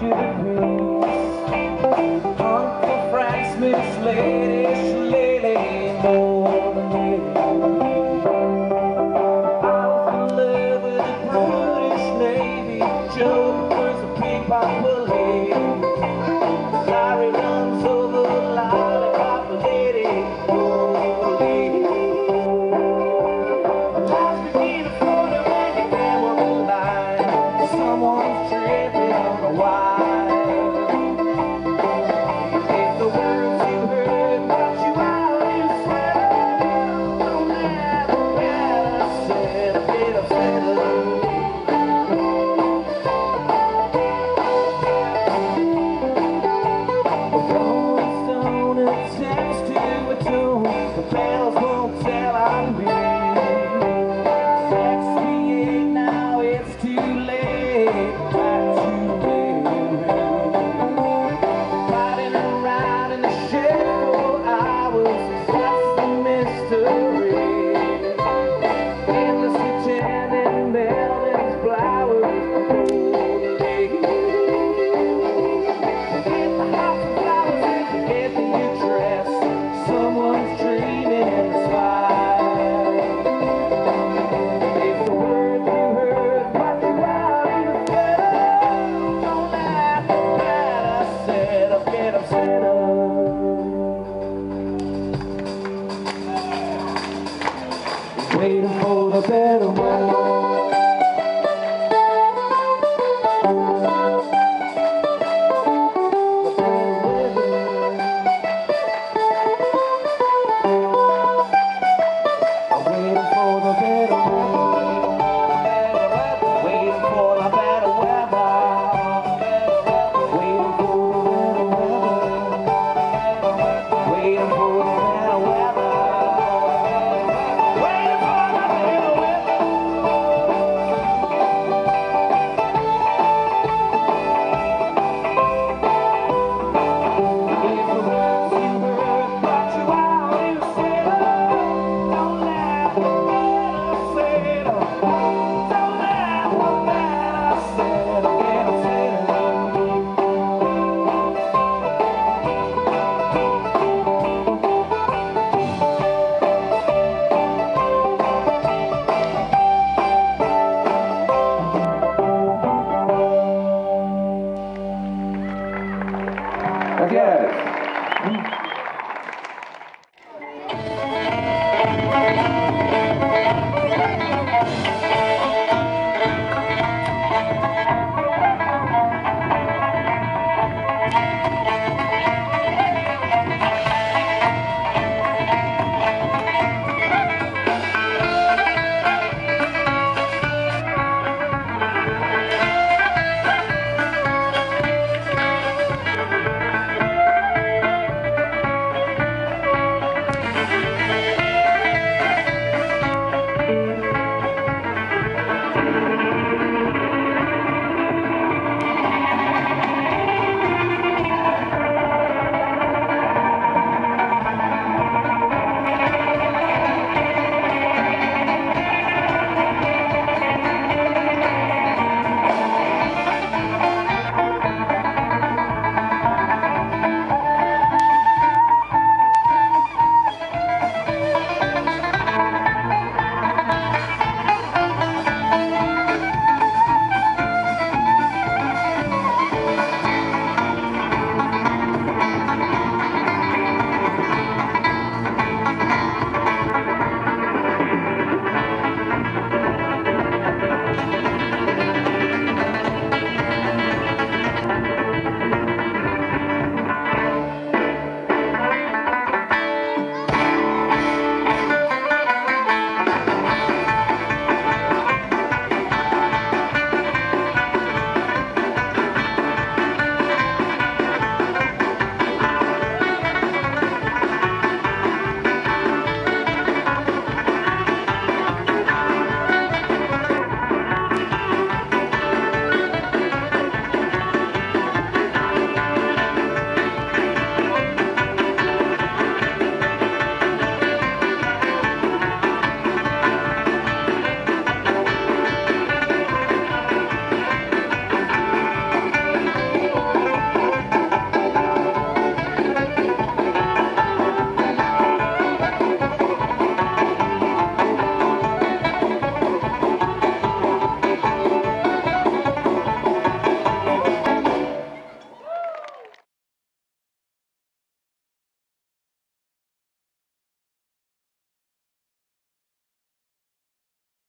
to the breeze. Uncle Frank's Miss Lady, Lady, more than lady. I was in love with the British Navy. Joe was a big popular lady. Larry runs over the lollipop lady, oh lady. Life became a photo when you came on the line. Someone's tripping on the wire. If the words you heard brought you out, you said, don't matter what I said, I get upset. The bells won't tell on me. 68 now, it's too late. Back to riding around in the shed for hours. That's the mystery. Endlessly tending Melvin's flowers before the lake. Get the house flowers and forget the new dress. Someone's dreaming in the sky. If the words you heard brought you out in the feather, don't laugh at what I said, I'll get upset. Waiting for the better weather. Gracias.